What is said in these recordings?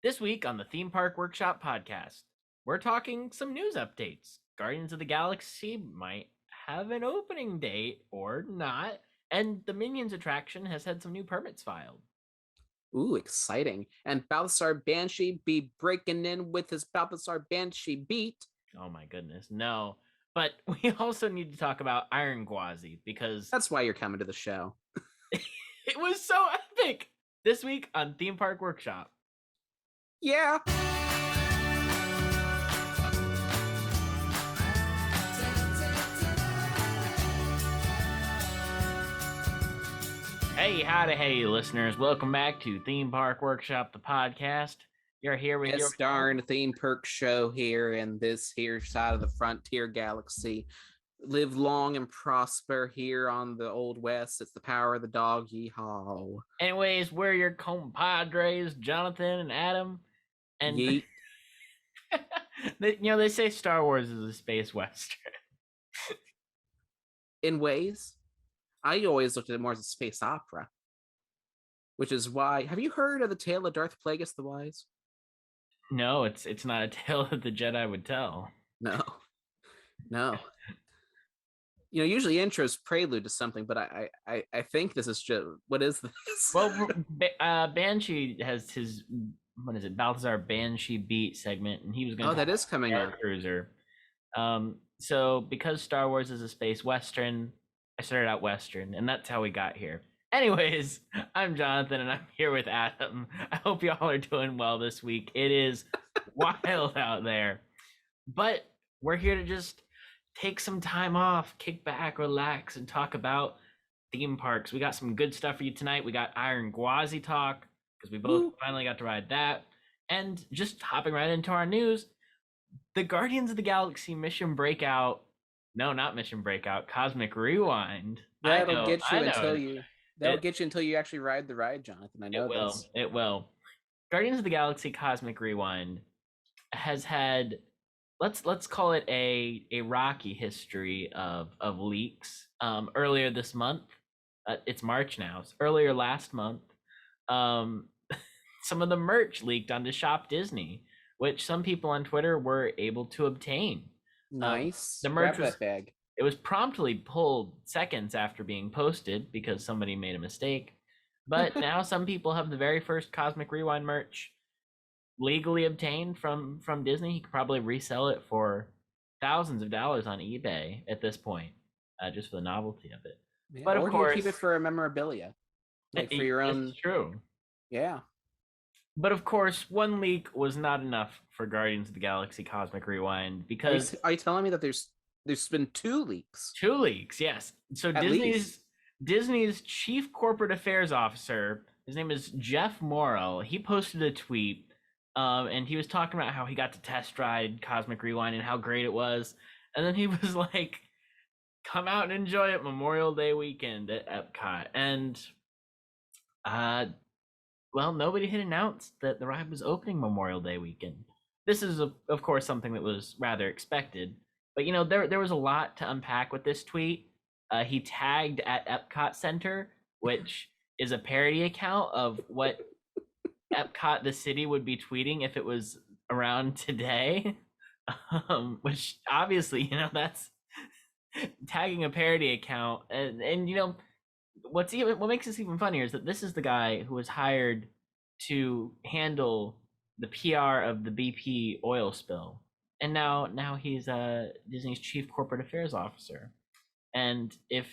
This week on the Theme Park Workshop podcast, we're talking some news updates. Guardians of the Galaxy might have an opening date or not, and the Minions attraction has had some new permits filed. Ooh, exciting. And Balthazar Banshee be breaking in with his Balthazar Banshee Beat. Oh my goodness, no. But we also need to talk about Iron Gwazi because That's why you're coming to the show. it was so epic this week on Theme Park Workshop. Yeah. Hey, howdy, hey, listeners. Welcome back to Theme Park Workshop, the podcast. You're here with your darn theme perk show here in this here side of the frontier galaxy. Live long and prosper here on the Old West. It's the power of the dog, yeehaw. Anyways, we're your compadres, Jonathan and Adam. And Yeet. they say Star Wars is a space western. In ways, I always looked at it more as a space opera. Which is why, have you heard of the tale of Darth Plagueis the Wise? No, it's not a tale that the Jedi would tell. No. Usually intros prelude to something, but I think this is just, what is this? Well, Banshee has his, what is it, Balthazar Banshee Beat segment, and he was going to that is coming up. Starcruiser. So because Star Wars is a space western, I started out western, and that's how we got here. Anyways, I'm Jonathan, and I'm here with Adam. I hope y'all are doing well this week. It is wild out there, but we're here to just take some time off, kick back, relax, and talk about theme parks. We got some good stuff for you tonight. We got Iron Gwazi talk, because we both finally got to ride that. And just hopping right into our news, the Guardians of the Galaxy Mission Breakout, no, not Mission Breakout, Cosmic Rewind. That'll get you until you actually ride the ride, Jonathan. I know it will. Guardians of the Galaxy Cosmic Rewind has had, let's call it a rocky history of leaks. Earlier this month, it's March now. So earlier last month, some of the merch leaked onto Shop Disney, which some people on Twitter were able to obtain. Nice. The merch Grab that bag. It was promptly pulled seconds after being posted because somebody made a mistake. But now some people have the very first Cosmic Rewind merch legally obtained from Disney. You could probably resell it for thousands of dollars on eBay at this point, just for the novelty of it. Yeah, but of course, you keep it for a memorabilia, like for your own. It's true. Yeah. But of course, one leak was not enough for Guardians of the Galaxy Cosmic Rewind because are you telling me that there's been two leaks? Two leaks, yes. So Disney's chief corporate affairs officer, his name is Jeff Morrell. He posted a tweet, and he was talking about how he got to test ride Cosmic Rewind and how great it was. And then he was like, "Come out and enjoy it Memorial Day weekend at Epcot." And well, nobody had announced that the ride was opening Memorial Day weekend. This is, of course, something that was rather expected. But, there was a lot to unpack with this tweet. He tagged at Epcot Center, which is a parody account of what Epcot, the city, would be tweeting if it was around today. Which, obviously, that's tagging a parody account. And what makes this even funnier is that this is the guy who was hired to handle the PR of the BP oil spill. And now he's Disney's chief corporate affairs officer. And if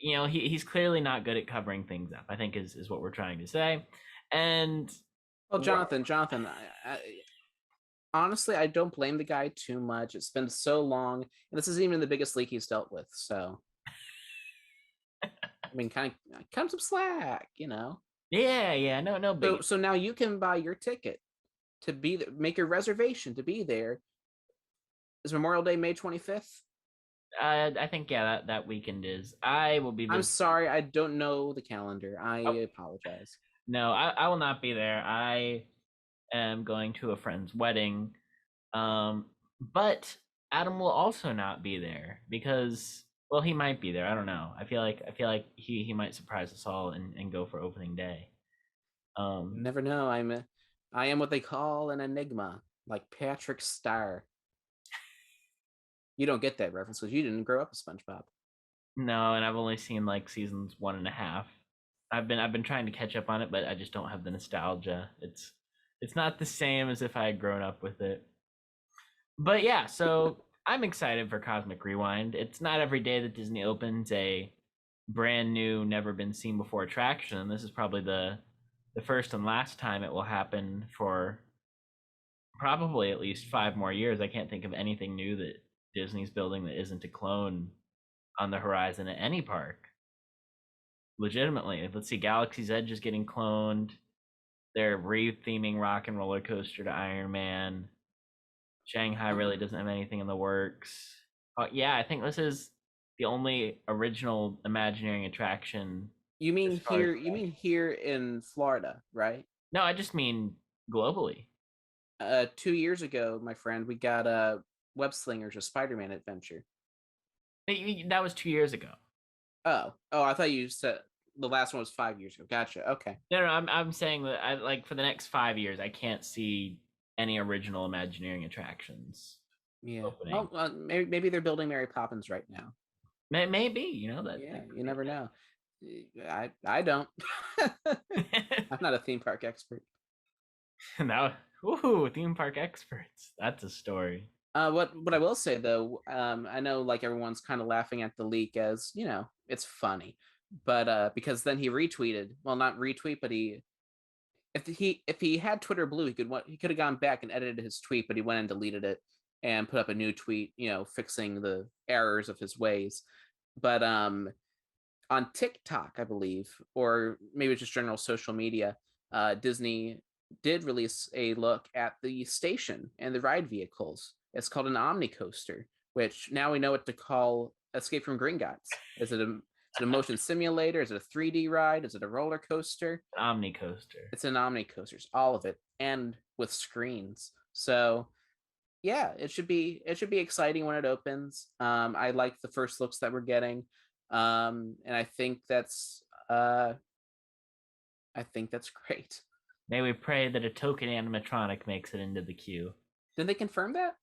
he's clearly not good at covering things up, I think is what we're trying to say. And well, Jonathan, honestly, I don't blame the guy too much. It's been so long, and this isn't even the biggest leak he's dealt with. So, I mean, kind of some slack, Yeah, no big. So now you can buy your ticket to be there, make your reservation to be there. Is Memorial Day May 25th? I think that weekend is. I will be. I'm sorry, I don't know the calendar. I apologize. No, I will not be there. I am going to a friend's wedding. But Adam will also not be there because, well, he might be there. I don't know. I feel like he might surprise us all and go for opening day. Never know. I am what they call an enigma, like Patrick Star. You don't get that reference because you didn't grow up with SpongeBob. No, and I've only seen like seasons 1.5. I've been trying to catch up on it, but I just don't have the nostalgia. It's not the same as if I had grown up with it. But yeah, so I'm excited for Cosmic Rewind. It's not every day that Disney opens a brand new, never been seen before attraction. This is probably the first and last time it will happen for probably at least 5 more years. I can't think of anything new that Disney's building that isn't a clone on the horizon at any park. Legitimately, let's see, Galaxy's Edge is getting cloned. They're re-theming Rock and Roller Coaster to Iron Man. Shanghai really doesn't have anything in the works. Yeah, I think this is the only original Imagineering attraction. You mean As far as here? You mean here in Florida, right? no, I just mean globally. 2 years ago, my friend, we got a Web Slingers, a Spider-Man adventure. That was 2 years ago. Oh, I thought you said the last one was 5 years ago. Gotcha. Okay. No, I'm saying that I like for the next 5 years, I can't see any original Imagineering attractions Yeah. opening. Well, maybe they're building Mary Poppins right now. Maybe that. Yeah, you never know. I don't. I'm not a theme park expert. Now, ooh, theme park experts. That's a story. What I will say though, I know like everyone's kind of laughing at the leak as it's funny, but because then he retweeted, well, not retweet, but if he had Twitter Blue, he could have gone back and edited his tweet, but he went and deleted it and put up a new tweet, fixing the errors of his ways. But on TikTok, I believe, or maybe just general social media, Disney did release a look at the station and the ride vehicles. It's called an Omni Coaster, which now we know what to call Escape from Gringotts. Is it a motion simulator? Is it a 3D ride? Is it a roller coaster? Omni coaster. It's an Omni Coaster, all of it, and with screens. So yeah, it should be exciting when it opens. I like the first looks that we're getting, and I think that's great. May we pray that a token animatronic makes it into the queue. Did they confirm that?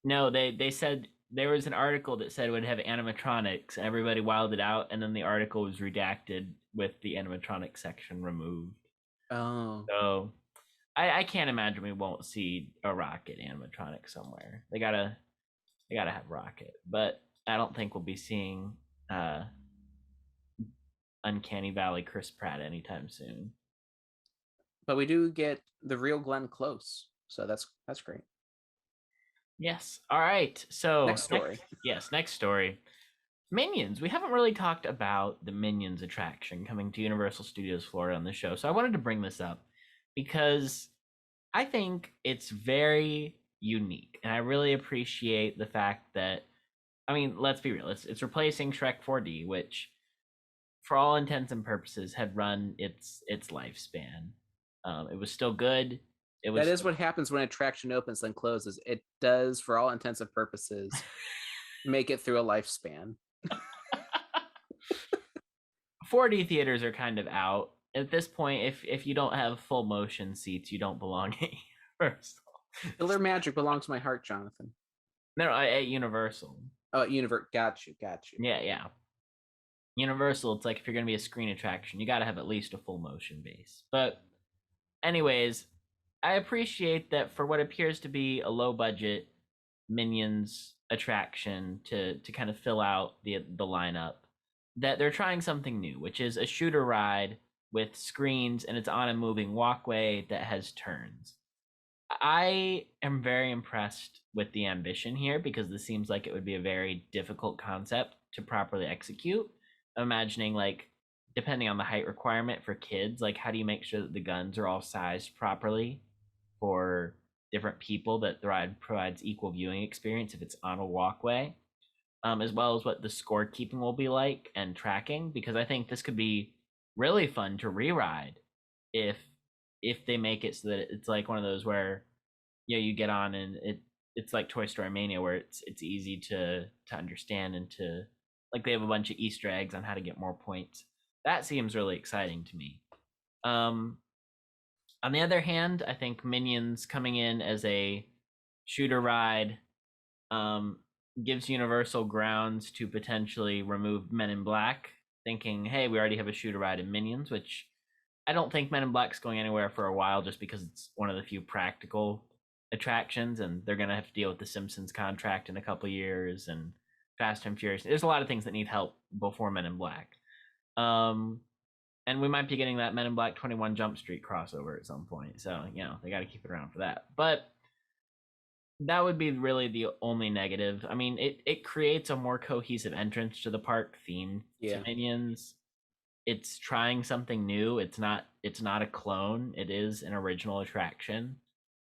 No, they said there was an article that said it would have animatronics, and everybody wilded out, and then the article was redacted with the animatronic section removed. Oh, So I can't imagine we won't see a Rocket animatronic somewhere. They gotta have Rocket, but I don't think we'll be seeing Uncanny Valley Chris Pratt anytime soon. but we do get the real Glenn Close, so that's great. Yes. All right. So Next story. Next story. Minions. We haven't really talked about the Minions attraction coming to Universal Studios Florida on the show, so I wanted to bring this up because I think it's very unique, and I really appreciate the fact that, I mean, let's be real, it's replacing Shrek 4D, which, for all intents and purposes, had run its lifespan. It was still good. That is what happens when an attraction opens then closes. It does, for all intents and purposes, make it through a lifespan. 4D theaters are kind of out at this point. If you don't have full motion seats, you don't belong at Universal. Killer Magic belongs to my heart, Jonathan. No, at Universal. Oh, at Universal. Got you. Yeah. Universal, it's like if you're going to be a screen attraction, you got to have at least a full motion base. But anyways, I appreciate that for what appears to be a low budget Minions attraction to kind of fill out the lineup, that they're trying something new, which is a shooter ride with screens, and it's on a moving walkway that has turns. I am very impressed with the ambition here because this seems like it would be a very difficult concept to properly execute. I'm imagining, like, depending on the height requirement for kids, like, how do you make sure that the guns are all sized properly for different people, that the ride provides equal viewing experience if it's on a walkway, as well as what the scorekeeping will be like and tracking, because I think this could be really fun to re-ride if they make it so that it's like one of those where you get on and it's like Toy Story Mania, where it's easy to understand, and to, like, they have a bunch of Easter eggs on how to get more points. That seems really exciting to me. On the other hand, I think Minions coming in as a shooter ride um, gives Universal grounds to potentially remove Men in Black, thinking, hey, we already have a shooter ride in Minions, which I don't think Men in Black's going anywhere for a while just because it's one of the few practical attractions, and they're going to have to deal with the Simpsons contract in a couple years and Fast and Furious. There's a lot of things that need help before Men in Black. Um, and we might be getting that Men in Black 21 Jump Street crossover at some point. So, they got to keep it around for that. But that would be really the only negative. I mean, it creates a more cohesive entrance to the park themed to Minions. It's trying something new. It's not a clone. It is an original attraction.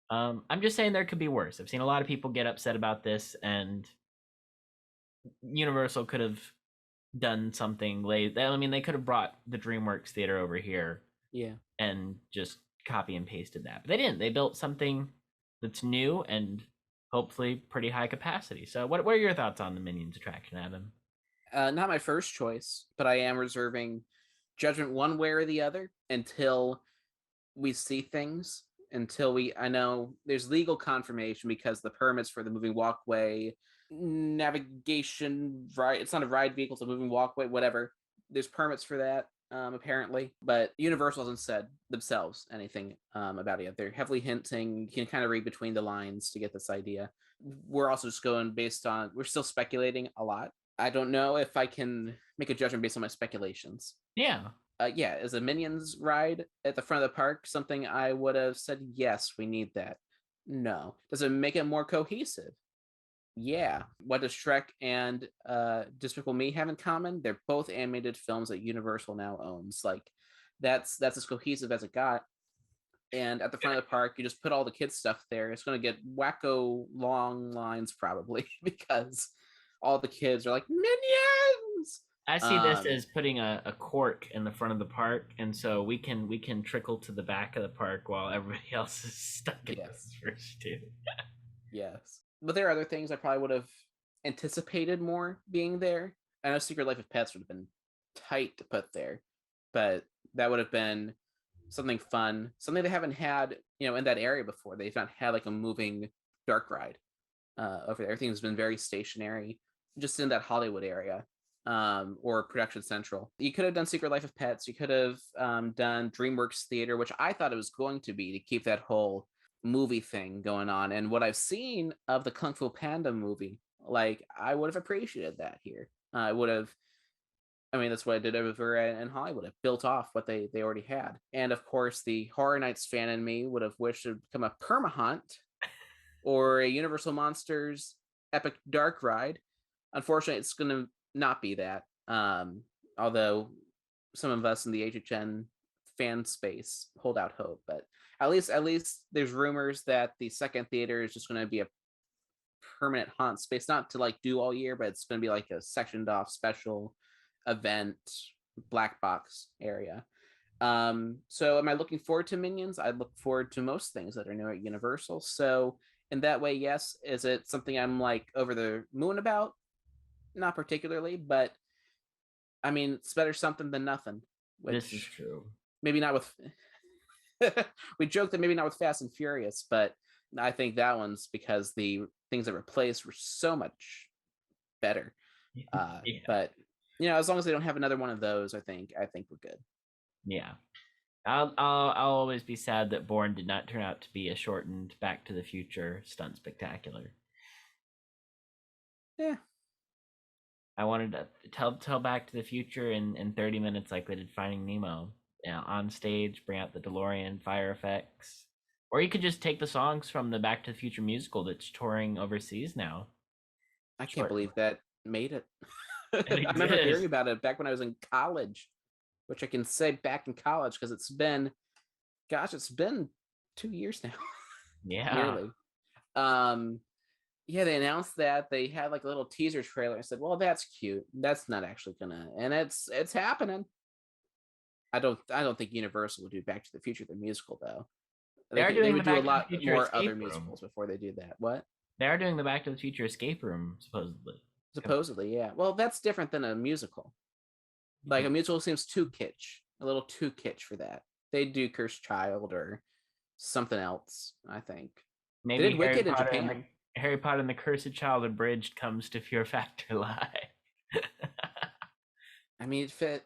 I'm just saying there could be worse. I've seen a lot of people get upset about this, and Universal could have done something late. I mean, they could have brought the DreamWorks Theater over here, and just copy and pasted that. But they didn't. They built something that's new and hopefully pretty high capacity. So, what are your thoughts on the Minions attraction, Adam? Not my first choice, but I am reserving judgment one way or the other until we see things. I know there's legal confirmation because the permits for the moving walkway, navigation, right? It's not a ride vehicle, it's a moving walkway, whatever. There's permits for that, apparently, but Universal hasn't said themselves anything about it. They're heavily hinting. You can kind of read between the lines to get this idea. We're also just going based on, we're still speculating a lot. I don't know if I can make a judgment based on my speculations. Yeah. As a Minions ride at the front of the park, something I would have said, yes, we need that. No. Does it make it more cohesive? Yeah. What does Shrek and Despicable Me have in common? They're both animated films that Universal now owns. Like, that's as cohesive as it got. And at the front of the park, you just put all the kids' stuff there. It's going to get wacko long lines probably because all the kids are like, Minions! I see this as putting a cork in the front of the park, and so we can trickle to the back of the park while everybody else is stuck in this first two. Yes, but there are other things I probably would have anticipated more being there. I know Secret Life of Pets would have been tight to put there, but that would have been something fun, something they haven't had, in that area before. They've not had like a moving dark ride over there. Everything's been very stationary, just in that Hollywood area. Or Production Central. You could have done Secret Life of Pets. You could have done DreamWorks Theater, which I thought it was going to be to keep that whole movie thing going on. And what I've seen of the Kung Fu Panda movie, like, I would have appreciated that here. I would have. I mean, that's what I did over in Hollywood. It built off what they already had. And of course, the Horror Nights fan in me would have wished it would become a Permahunt or a Universal Monsters Epic Dark Ride. Unfortunately, it's going to not be that. Although some of us in the HHN fan space hold out hope, but at least there's rumors that the second theater is just going to be a permanent haunt space, not to like do all year, but it's going to be like a sectioned off special event black box area. So am I looking forward to Minions? I look forward to most things that are new at Universal. So in that way, yes. Is it something I'm like over the moon about? Not particularly, but I mean, it's better something than nothing. This is true. Maybe not with we joked that maybe not with Fast and Furious, but I think that one's because the things that replaced were so much better. But as long as they don't have another one of those, I think we're good. Yeah. I'll always be sad that Bourne did not turn out to be a shortened Back to the Future stunt spectacular. Yeah. I wanted to tell Back to the Future in 30 minutes like they did Finding Nemo. On stage, bring out the DeLorean, fire effects. Or you could just take the songs from the Back to the Future musical that's touring overseas now. I can't believe that made it. I remember hearing about it back when I was in college, which I can say back in college because it's been 2 years now. Yeah. Nearly. Yeah, they announced that they had like a little teaser trailer. I said, well, that's cute. That's not actually gonna, and it's happening. I don't think Universal will do Back to the Future the musical though. They would do a lot more other musicals before they do that. What? They are doing the Back to the Future escape room, supposedly. Supposedly, yeah. Well, that's different than a musical. Like a musical seems too kitsch, a little too kitsch for that. They do Cursed Child or something else, I think. They Maybe did Wicked in Japan. Harry Potter and the Cursed Child Abridged comes to Fear Factor Live. I mean, it fit.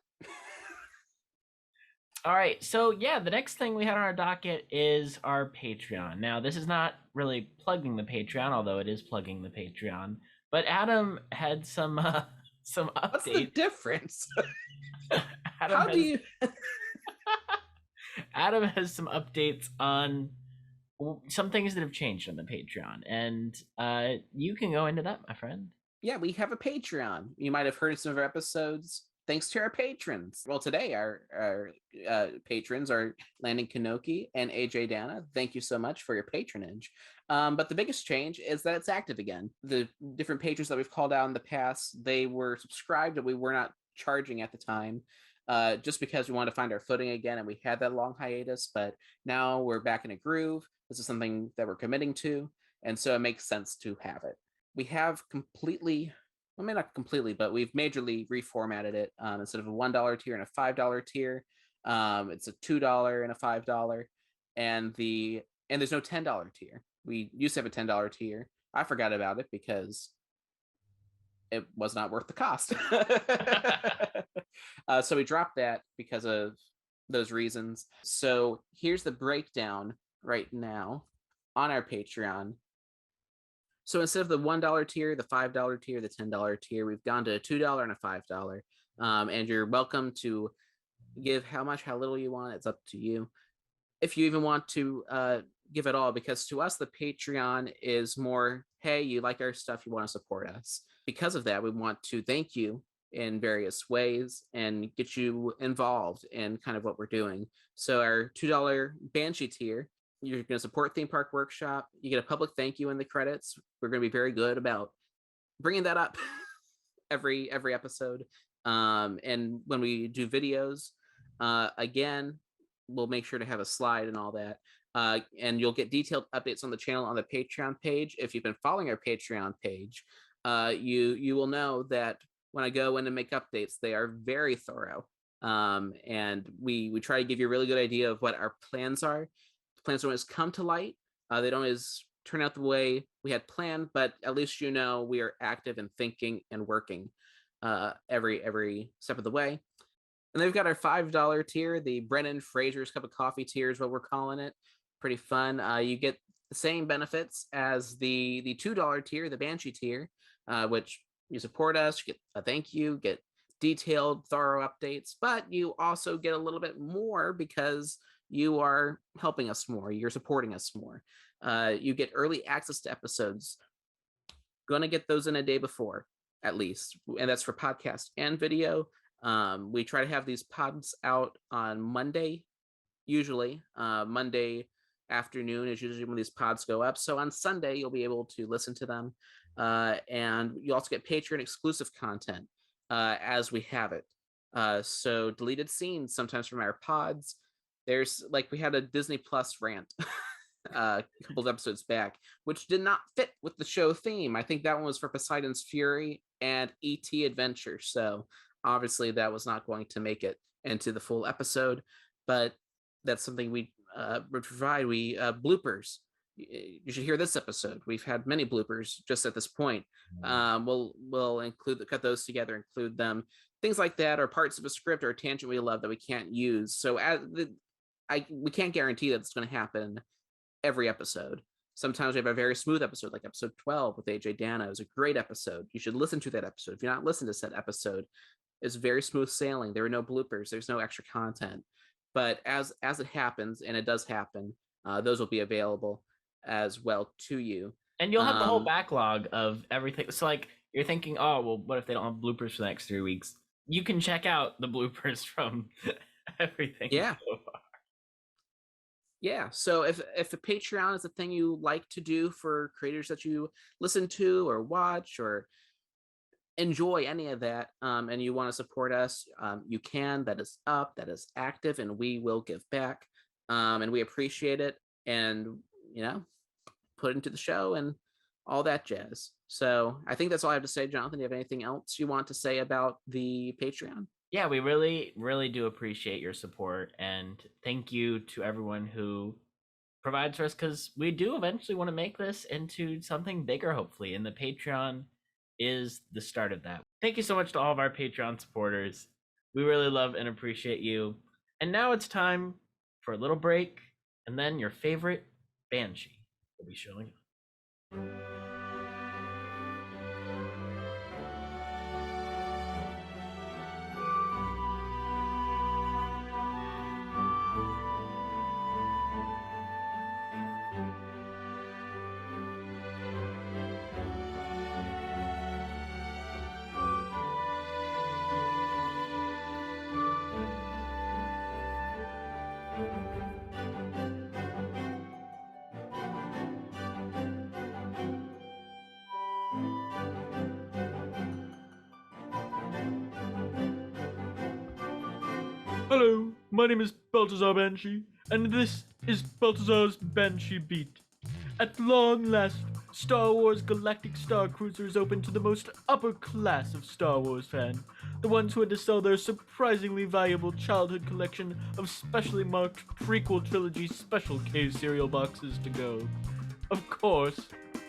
All right, so yeah, the next thing we had on our docket is our Patreon. Now, this is not really plugging the Patreon, although it is plugging the Patreon. But Adam had some some What's the updates. difference? Adam How do has you? Adam has some updates on some things that have changed on the Patreon, and you can go into that, my friend. Yeah, we have a Patreon. You might have heard some of our episodes thanks to our patrons. Well, today our patrons are Landon, Knoke, and AJ Danna. Thank you so much for your patronage. But the biggest change is that it's active again. The different patrons that we've called out in the past, they were subscribed and we were not charging at the time. Just because we wanted to find our footing again, and we had that long hiatus, but now we're back in a groove. This is something that we're committing to, and so it makes sense to have it. We have completely, well, maybe not completely, but we've majorly reformatted it. Instead of a $1 tier and a $5 tier, it's a $2 and a $5, and there's no $10 tier. We used to have a $10 tier. I forgot about it because it was not worth the cost. So we dropped that because of those reasons. So here's the breakdown right now on our Patreon. So instead of the $1 tier, the $5 tier, the $10 tier, we've gone to a $2 and a $5. And you're welcome to give how little you want. It's up to you. If you even want to give it all, because to us, the Patreon is more, hey, you like our stuff, you want to support us. Because of that, we want to thank you in various ways and get you involved in kind of what we're doing. So our $2 Banshee tier, you're going to support Theme Park Workshop. You get a public thank you in the credits. We're going to be very good about bringing that up every episode. And when we do videos, again, we'll make sure to have a slide and all that. And you'll get detailed updates on the channel on the Patreon page. If you've been following our Patreon page, you will know that when I go in and make updates, they are very thorough. And we try to give you a really good idea of what our plans are. The plans don't always come to light. They don't always turn out the way we had planned, but at least you know we are active and thinking and working every step of the way. And they've got our $5 tier, the Brennan Fraser's Cup of Coffee tier is what we're calling it. Pretty fun. You get the same benefits as the $2 tier, the Banshee tier, which you support us, you get a thank you, get detailed, thorough updates, but you also get a little bit more because you are helping us more, you're supporting us more. You get early access to episodes. Gonna get those in a day before, at least, and that's for podcast and video. We try to have these pods out on Monday, usually. Monday afternoon is usually when these pods go up. So on Sunday, you'll be able to listen to them. And you also get Patreon exclusive content as we have it. So deleted scenes sometimes from our pods. There's like we had a Disney Plus rant a couple of episodes back, which did not fit with the show theme. I think that one was for Poseidon's Fury and E.T. Adventure. So obviously that was not going to make it into the full episode, but that's something we provide. We bloopers. You should hear this episode. We've had many bloopers just at this point. We'll cut those together, include them, things like that, or parts of a script or a tangent we love that we can't use. So we can't guarantee that it's going to happen every episode. Sometimes we have a very smooth episode, like episode 12 with AJ Danna. It was a great episode. You should listen to that episode. If you're not listening to that episode, it's very smooth sailing. There are no bloopers. There's no extra content. But as it happens, and it does happen, those will be available as well to you. And you'll have the whole backlog of everything. So like you're thinking, oh, well, what if they don't have bloopers for the next 3 weeks? You can check out the bloopers from everything. Yeah. So far. Yeah. So if a Patreon is a thing you like to do for creators that you listen to or watch or enjoy any of that, and you want to support us, you can. That is up, that is active, and we will give back. And we appreciate it, and put it into the show and all that jazz. So I think that's all I have to say. Jonathan, do you have anything else you want to say about the Patreon? Yeah, we really, really do appreciate your support, and thank you to everyone who provides for us, because we do eventually want to make this into something bigger, hopefully, and the Patreon is the start of that. Thank you so much to all of our Patreon supporters. We really love and appreciate you. And now it's time for a little break, and then your favorite Banshee will be showing up. Hello, my name is Balthazar Banshee, and this is Balthazar's Banshee Beat. At long last, Star Wars Galactic Starcruiser is open to the most upper class of Star Wars fan, the ones who had to sell their surprisingly valuable childhood collection of specially marked prequel trilogy Special K cereal boxes to go. Of course,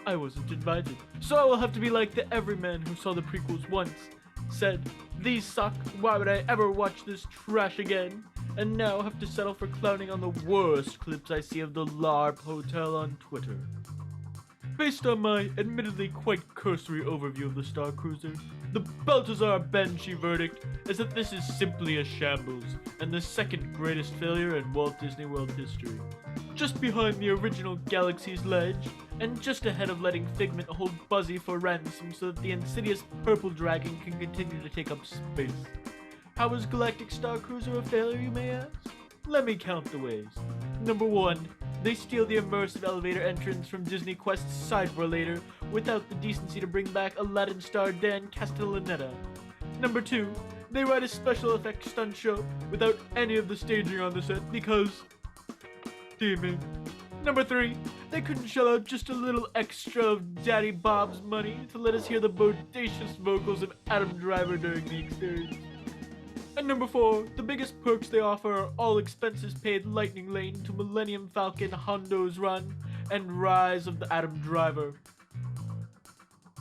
I wasn't invited, so I will have to be like the everyman who saw the prequels once, said, "These suck, why would I ever watch this trash again?" and now have to settle for clowning on the worst clips I see of the LARP Hotel on Twitter. Based on my admittedly quite cursory overview of the Starcruiser, the Balthazar Banshee verdict is that this is simply a shambles and the second greatest failure in Walt Disney World history. Just behind the original Galaxy's Ledge, and just ahead of letting Figment hold Buzzy for ransom so that the insidious purple dragon can continue to take up space. How is Galactic Starcruiser a failure, you may ask? Let me count the ways. Number 1, they steal the immersive elevator entrance from Disney Quest's Sidewalator without the decency to bring back Aladdin star Dan Castellaneta. Number 2, they write a special effects stunt show without any of the staging on the set because... damn it. Number 3, they couldn't shell out just a little extra of Daddy Bob's money to let us hear the bodacious vocals of Adam Driver during the experience. And number 4, the biggest perks they offer are all expenses paid lightning lane to Millennium Falcon Hondo's Run and Rise of the Adam Driver.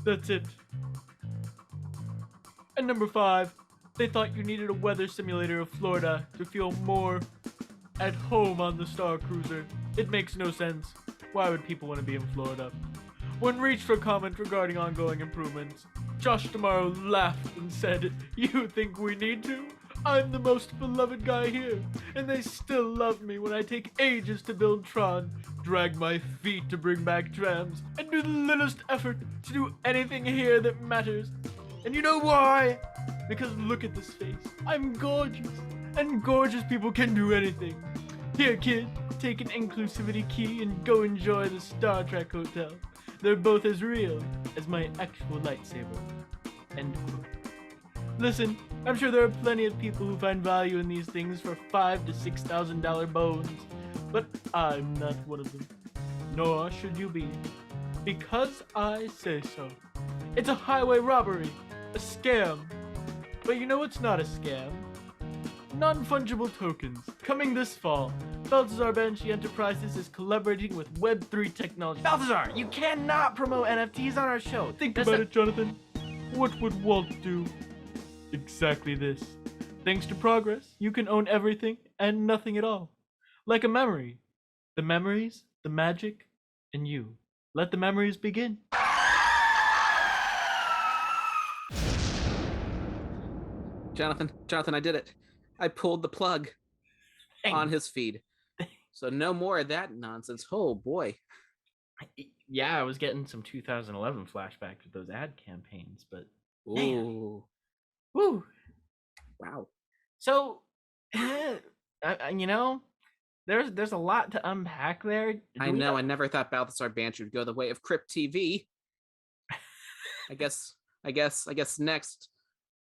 That's it. And number 5, they thought you needed a weather simulator of Florida to feel more at home on the Starcruiser. It makes no sense. Why would people want to be in Florida? When reached for comment regarding ongoing improvements, Josh Tomorrow laughed and said, "You think we need to? I'm the most beloved guy here, and they still love me when I take ages to build Tron, drag my feet to bring back trams, and do the littlest effort to do anything here that matters. And you know why? Because look at this face. I'm gorgeous, and gorgeous people can do anything. Here, kid, take an inclusivity key and go enjoy the Star Trek Hotel. They're both as real as my actual lightsaber." End quote. Listen, I'm sure there are plenty of people who find value in these things for $5,000 to $6,000 bones, but I'm not one of them. Nor should you be. Because I say so. It's a highway robbery, a scam. But you know what's not a scam? Non-fungible tokens. Coming this fall, Balthazar Banshee Enterprises is collaborating with Web3 technology. Balthazar, you cannot promote NFTs on our show. Think about it, Jonathan. What would Walt do? Exactly this. Thanks to progress, you can own everything and nothing at all. Like a memory. The memories, the magic, and you. Let the memories begin. Jonathan, I did it. I pulled the plug on his feed. So no more of that nonsense. Oh boy. Yeah, I was getting some 2011 flashbacks with those ad campaigns, but Ooh. woo. Wow. So, you know, there's a lot to unpack there. I know. I never thought Balthazar Banshee would go the way of Crypt TV. I guess next,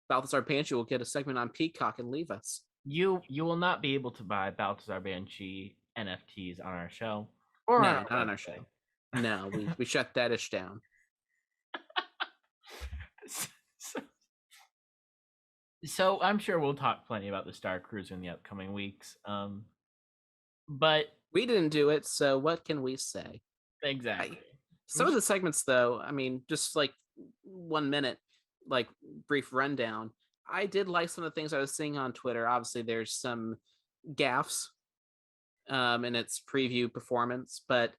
Balthazar Banshee will get a segment on Peacock and leave us. You will not be able to buy Balthazar Banshee NFTs on our show. Or no, not on our show. No, we shut that ish down. So I'm sure we'll talk plenty about the Starcruiser in the upcoming weeks. But We didn't do it, so what can we say? Exactly. Some of the segments, though, I mean, just like 1 minute, like brief rundown. I did like some of the things I was seeing on Twitter. Obviously, there's some gaffes in its preview performance, but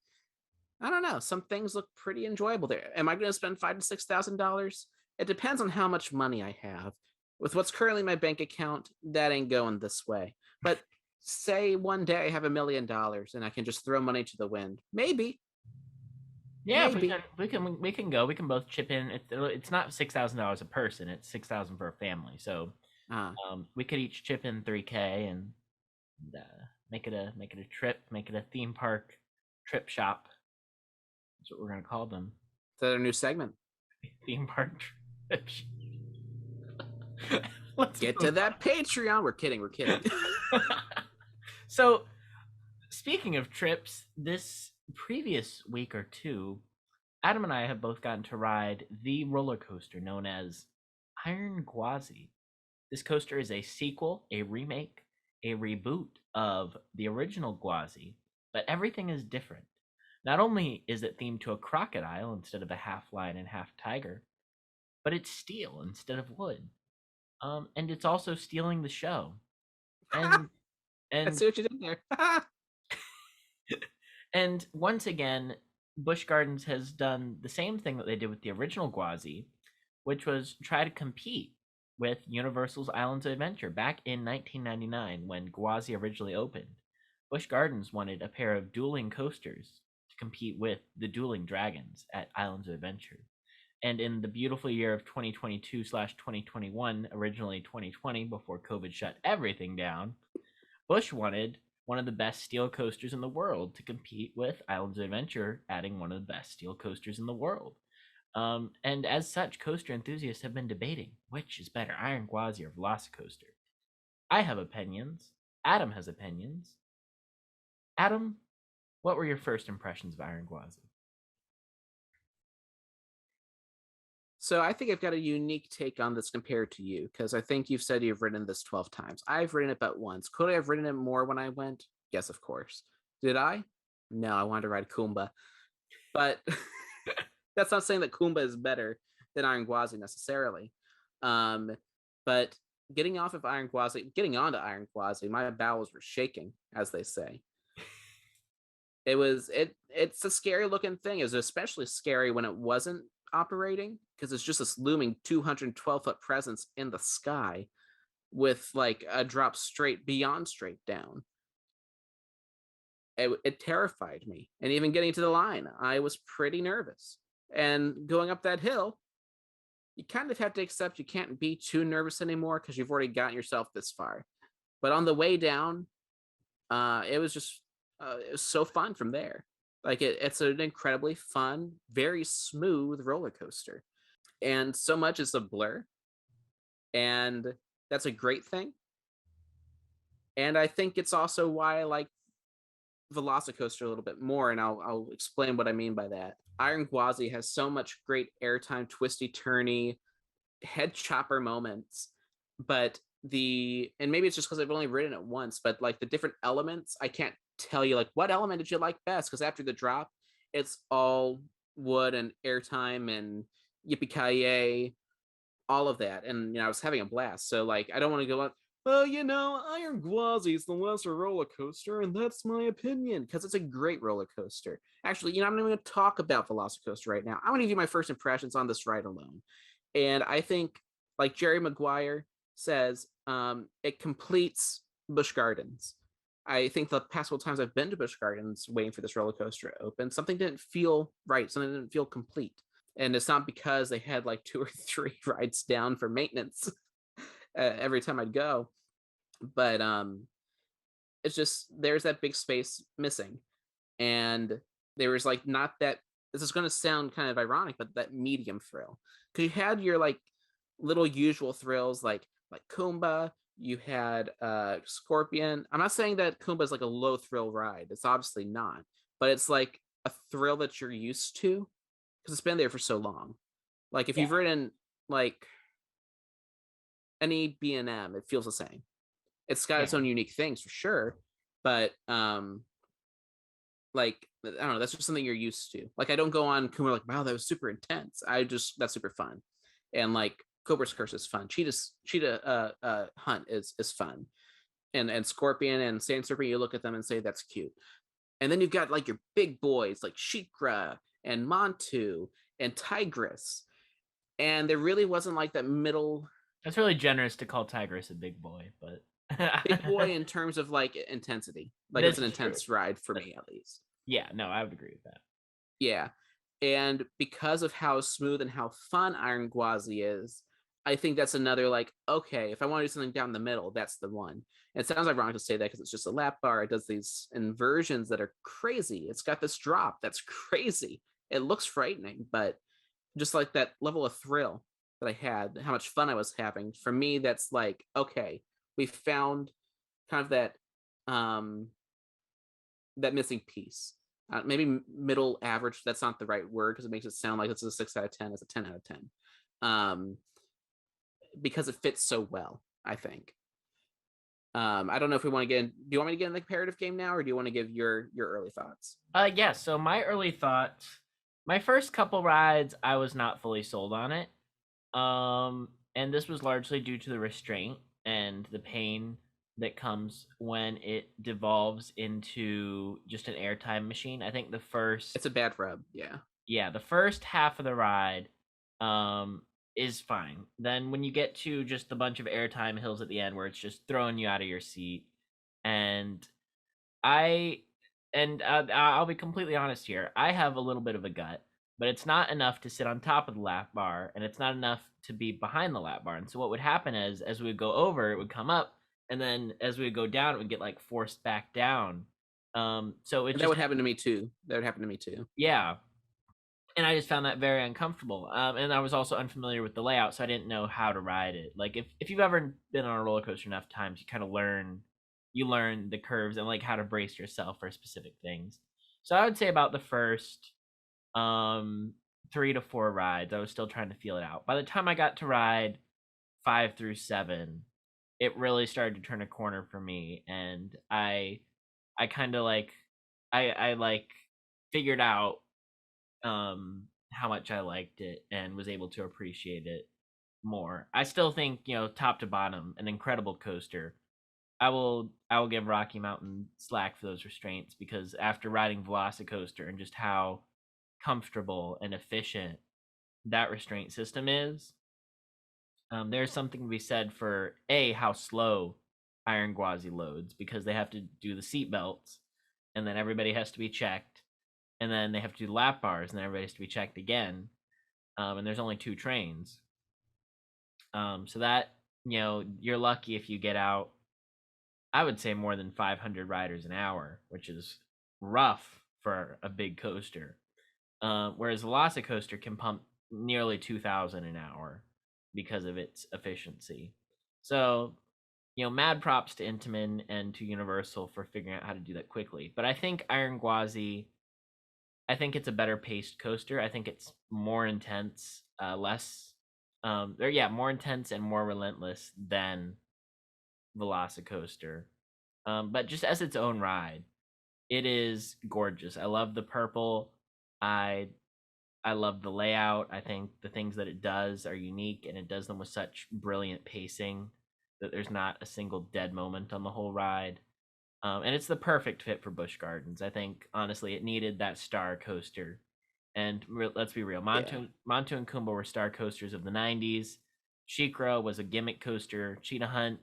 I don't know. Some things look pretty enjoyable there. Am I going to spend $5,000 to $6,000? It depends on how much money I have. With what's currently in my bank account, that ain't going this way. But say one day I have $1,000,000 and I can just throw money to the wind. Maybe. Yeah, Maybe. we can go. We can both chip in. It's not $6,000 a person. It's 6,000 for a family. So we could each chip in $3K and make it a trip. Make it a theme park trip shop. That's what we're gonna call them. Is that our new segment? Theme park trip. Let's get to that Patreon. We're kidding. So, speaking of trips, this previous week or two, Adam and I have both gotten to ride the roller coaster known as Iron Gwazi. This coaster is a sequel, a remake, a reboot of the original Gwazi, but everything is different. Not only is it themed to a crocodile instead of a half lion and half tiger, but it's steel instead of wood. And it's also stealing the show. And I see what you did there. And once again, Busch Gardens has done the same thing that they did with the original Gwazi, which was try to compete with Universal's Islands of Adventure back in 1999 when Gwazi originally opened. Busch Gardens wanted a pair of dueling coasters to compete with the Dueling Dragons at Islands of Adventure. And in the beautiful year of 2022/2021, originally 2020, before COVID shut everything down, Busch wanted one of the best steel coasters in the world to compete with Islands of Adventure, adding one of the best steel coasters in the world. And as such, coaster enthusiasts have been debating which is better, Iron Gwazi or Velocicoaster. I have opinions. Adam has opinions. Adam, what were your first impressions of Iron Gwazi? So I think I've got a unique take on this compared to you, because I think you've said you've ridden this 12 times. I've ridden it but once. Could I have ridden it more when I went? Yes, of course. Did I? No, I wanted to ride Kumba. But that's not saying that Kumba is better than Iron Gwazi necessarily. But getting onto Iron Gwazi, my bowels were shaking, as they say. It's a scary looking thing. It was especially scary when it wasn't operating, because it's just this looming 212-foot presence in the sky with like a drop straight down. It terrified me. And even getting to the line, I was pretty nervous. And going up that hill, you kind of have to accept you can't be too nervous anymore because you've already gotten yourself this far. But on the way down, it was so fun from there. Like it's an incredibly fun, very smooth roller coaster. And so much is a blur. And that's a great thing. And I think it's also why I like Velocicoaster a little bit more, and I'll explain what I mean by that. Iron Gwazi has so much great airtime, twisty, turny, head chopper moments, but and maybe it's just because I've only ridden it once, but like the different elements, I can't tell you like what element did you like best, because after the drop, it's all wood and airtime and yippee-ki-yay, all of that, and I was having a blast. So like I don't want to go on, well, Iron Gwazi is the lesser roller coaster, and that's my opinion, because it's a great roller coaster. Actually, I'm not even going to talk about Velocicoaster right now. I'm going to give you my first impressions on this ride alone. And I think, like Jerry Maguire says, it completes Busch Gardens. I think the past couple times I've been to Busch Gardens waiting for this roller coaster to open, something didn't feel right. Something didn't feel complete. And it's not because they had like 2 or 3 rides down for maintenance every time I'd go, but it's just there's that big space missing, and there was like not that. This is going to sound kind of ironic, but that medium thrill, because you had your like little usual thrills like Kumba. You had Scorpion. I'm not saying that Kumba is like a low thrill ride. It's obviously not, but it's like a thrill that you're used to because it's been there for so long. Like if you've ridden like any B&M, it feels the same. It's got its own unique things for sure, but like, I don't know, that's just something you're used to. Like, I don't go on Kuma like, wow, that was super intense. That's super fun. And like Cobra's Curse is fun. Cheetah Hunt is fun. And Scorpion and Sand Serpent, you look at them and say that's cute. And then you've got like your big boys like Shikra and Montu and Tigress. And there really wasn't like that middle. That's really generous to call Tigress a big boy, but Big boy in terms of like intensity. Like This it's an is true. intense ride for me, at least. Yeah, no, I would agree with that. Yeah. And because of how smooth and how fun Iron Gwazi is, I think that's another like, okay, if I want to do something down the middle, that's the one. And it sounds ironic to say that because it's just a lap bar. It does these inversions that are crazy. It's got this drop that's crazy. It looks frightening, but just like that level of thrill that I had, how much fun I was having, for me, that's like, okay, we found kind of that that missing piece. Maybe middle average, that's not the right word because it makes it sound like it's a 6 out of 10. It's a 10 out of 10. Because it fits so well, I think. I don't know if we want to get in. Do you want me to get in the comparative game now, or do you want to give your early thoughts? Yeah, so my early thoughts, my first couple rides, I was not fully sold on it. And this was largely due to the restraint and the pain that comes when it devolves into just an airtime machine. I think the first It's a bad rub, yeah. the first half of the ride is fine. Then when you get to just a bunch of airtime hills at the end where it's just throwing you out of your seat, and I'll be completely honest here, I have a little bit of a gut, but it's not enough to sit on top of the lap bar, and it's not enough to be behind the lap bar. And so what would happen is, as we would go over, it would come up, and then as we would go down, it would get like forced back down. So it That would happen to me too. Yeah. And I just found that very uncomfortable. And I was also unfamiliar with the layout, so I didn't know how to ride it. Like if you've ever been on a roller coaster enough times, you kind of learn the curves and like how to brace yourself for specific things. So I would say about the first 3 to 4 rides, I was still trying to feel it out. By the time I got to ride 5 through 7, it really started to turn a corner for me, and I kind of like I like figured out how much I liked it and was able to appreciate it more. I still think, top to bottom, an incredible coaster. I will give Rocky Mountain slack for those restraints, because after riding Velocicoaster and just how comfortable and efficient that restraint system is, there's something to be said for how slow Iron Gwazi loads, because they have to do the seat belts, and then everybody has to be checked, and then they have to do lap bars, and then everybody has to be checked again. And there's only 2 trains. So that, you're lucky if you get out, I would say, more than 500 riders an hour, which is rough for a big coaster. Whereas Velocicoaster can pump nearly 2,000 an hour because of its efficiency. So, mad props to Intamin and to Universal for figuring out how to do that quickly. But I think Iron Gwazi, I think it's a better paced coaster. I think it's more intense, more intense and more relentless than Velocicoaster. But just as its own ride, it is gorgeous. I love the purple. I love the layout. I think the things that it does are unique, and it does them with such brilliant pacing that there's not a single dead moment on the whole ride. And it's the perfect fit for Busch Gardens. I think, honestly, it needed that star coaster. And let's be real, Montu and Kumba were star coasters of the 90s. Shikra was a gimmick coaster. Cheetah Hunt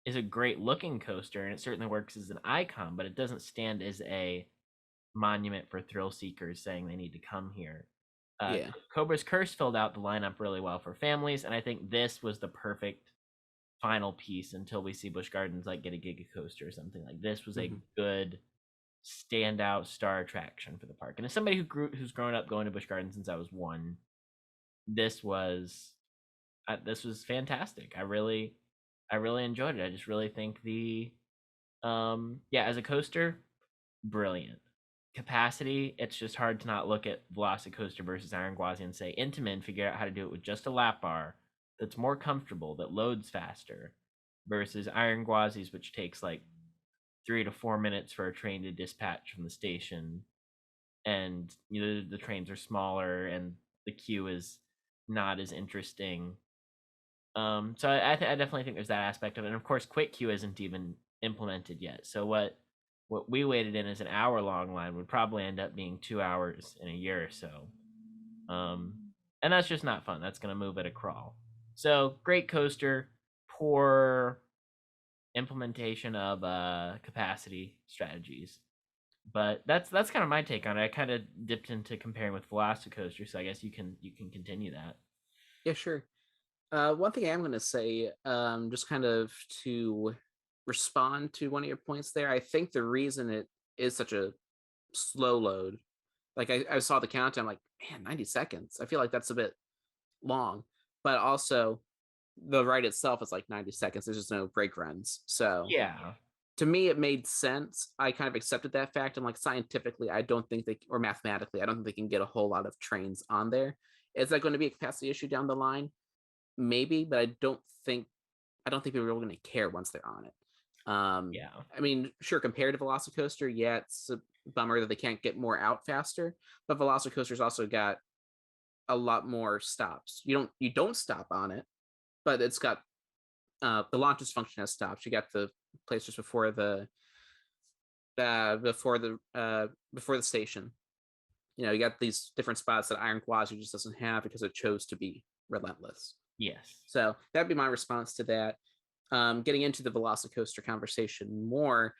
is a great looking coaster, and it certainly works as an icon, but it doesn't stand as a monument for thrill seekers saying they need to come here. Cobra's Curse filled out the lineup really well for families, and I think this was the perfect final piece until we see Busch Gardens like get a Giga Coaster or something. Like, this was a good standout star attraction for the park. And as somebody who's grown up going to Busch Gardens since I was 1, this was fantastic. I really enjoyed it. I just really think as a coaster, brilliant. Capacity, it's just hard to not look at Velocicoaster versus Iron Gwazi and say Intamin figured out how to do it with just a lap bar that's more comfortable, that loads faster, versus Iron Gwazi's, which takes like 3 to 4 minutes for a train to dispatch from the station and the trains are smaller and the queue is not as interesting. So I definitely think there's that aspect of it. And of course, quick queue isn't even implemented yet. So what we waited in as an hour-long line would probably end up being 2 hours in a year or so. And that's just not fun. That's going to move at a crawl. So great coaster, poor implementation of capacity strategies. But that's kind of my take on it. I kind of dipped into comparing with Velocicoaster, so I guess you can continue that. Yeah, sure. One thing I'm going to say, just kind of to respond to one of your points there, I think the reason it is such a slow load, like I saw the countdown, like, man, 90 seconds. I feel like that's a bit long, but also the ride itself is like 90 seconds. There's just no break runs. So Yeah. to me, it made sense. I kind of accepted that fact. I'm like, scientifically, I don't think or mathematically, I don't think they can get a whole lot of trains on there. Is that going to be a capacity issue down the line? Maybe, but I don't think people are really going to care once they're on it. Yeah. I mean, sure, compared to Velocicoaster, yeah, it's a bummer that they can't get more out faster, but Velocicoaster's also got a lot more stops. You don't stop on it, but it's got the launches function has stops. You got the place just before the station. You got these different spots that Iron Gwazi just doesn't have because it chose to be relentless. Yes. So that'd be my response to that. Getting into the Velocicoaster conversation more,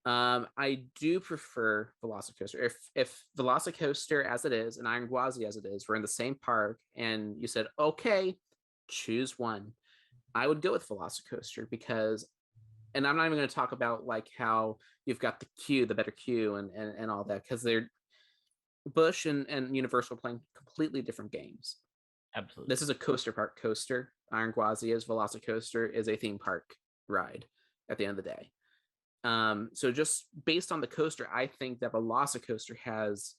I do prefer Velocicoaster. If Velocicoaster as it is and Iron Gwazi as it is were in the same park, and you said, okay, choose one, I would go with Velocicoaster because, and I'm not even going to talk about like how you've got the queue, the better queue, and all that, because they're Busch and Universal playing completely different games. Absolutely. This is a coaster park coaster. Iron Gwazi is. Velocicoaster is a theme park ride at the end of the day. So just based on the coaster, I think that Velocicoaster has